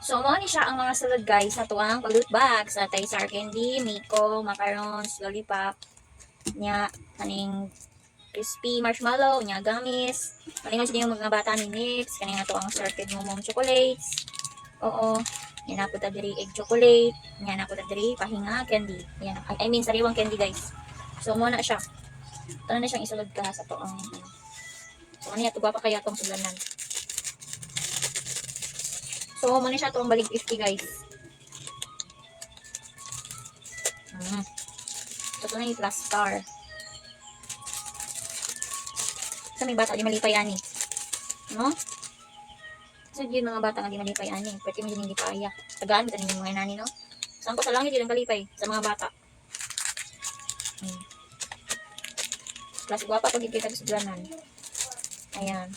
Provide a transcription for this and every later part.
So, mo ni siya ang mga sulod guys sa tuwang pag-loot bags. Sa tay sour candy, Miko, macarons, lollipop, nya, kaning crispy marshmallow, nya gummies. Kaningan siya yung mga bata ni Nips. Kaninga to ang circuit momom chocolates. Oo. Yan na po ta diri egg chocolate. Yan na po ta diri pahinga candy. Yan. I mean, sariwang candy guys. So, mo na siya. Ito na siyang isulod ka sa to ang so, ano yan? Tuba pa kaya itong sulanan. So, mo na siya itong balig 50 guys. So, ito na yung plus star. Sa may bata, di malipay yan eh. No? So, yung mga bata nga di malipay yan eh. Pwede mo din hindi kaya. Tagaan mo tanin yung mga nani, no? Saan ko sa langit yun ang kalipay? Sa mga bata. Plus, guwapa pag ikita sa sulanan. Ayan.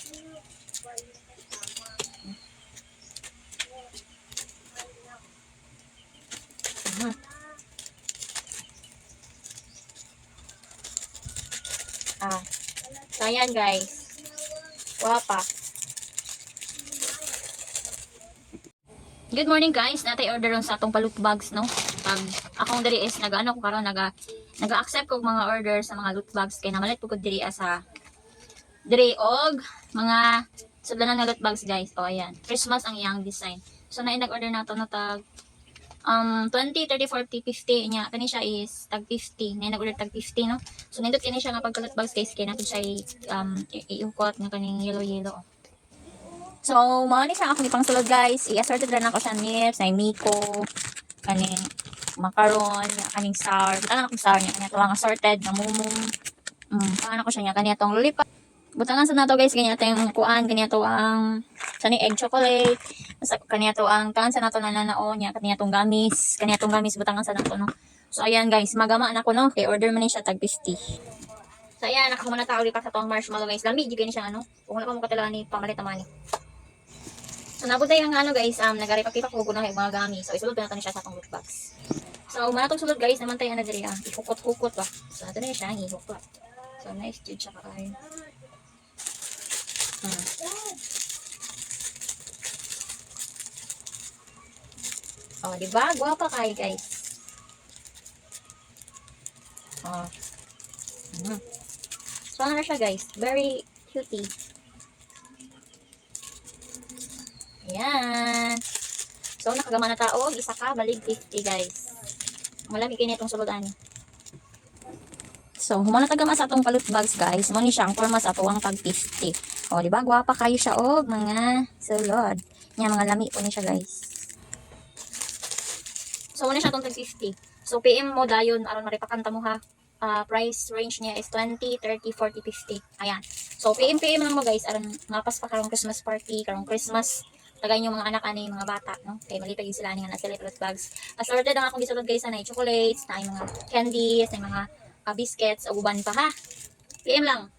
So, ayan guys. Guwapa. Good morning guys. Natay order ron sa atong palut bags, no? Akong diri is nag-ano ko karon naga-accept ko mga order sa mga loot bags kay namalit po ko diri sa diri og mga sudlanan nga loot bags guys. O ayan. Christmas ang iyang design. So na nag-order na to no tag 20, 30, 40, 50 nya kani siya is tag 50. Na nag-order tag 50 no. So nindot kini siya nga pagka-loot bags guys kay natin siya iukot nga kaning yellow. So, mga ni siya akong ipang sulod guys. I-assorted rin ako siya Nips, na Miko, kaning macaron, kaning sour. Butangan akong sour niya. Kanya ito ang assorted na mumum. Butangan ako siya niya. Kanya itong lollipop. Butangan sa nato guys. Kanya ito yung kuan. Kanya ito ang sa ni egg chocolate. Kanya ito ang tangan sa nato na nanao niya. Kanya itong gamis. Kanya itong gamis. Butangan sa nato no. So, ayan guys. Magama na ko no. Kay order man siya tag 50. So, ayan. Nakamuna tao lipas sa itong marshmallow guys. Lami. Di ganyan siya ano. Kung wala pa mo katilaan ni pamalit naman ni. So, nabuday ang ano guys, nagaripak-ipak ko na mga gami. So, isulod na natin siya sa atong loot box. So, manatong sulod guys, naman tayo na diri ihukot-hukot ba. So, nato na siya, ihukot. So, nice dude siya kakain. Oh, diba? Guwapa kayo guys. Oh. So, ano na siya guys? Very cutie. Ayan. So, nakagama na tao. Isa ka, balig 50 guys. Malami kayo na itong suludan. So, humana tagama sa atong palut bags guys. Muna siya ang forma sa atong tag 50. O, diba? Guwapa kayo siya o mga sulod. Yan, mga lami po niya siya guys. So, muna siya itong tag 50. So, PM mo dayon. Aron maripakanta mo ha. Price range niya is 20, 30, 40, 50. Ayan. So, PM lang mo guys. Aron mapas pa karong Christmas party, karong Christmas. Tagay yung mga anak ani mga bata no kay malipay sila ni nga nasa palut bags. Assorted ang akong gisulod guys na chocolates, na mga candies, na mga biscuits o uban pa ha. PM lang.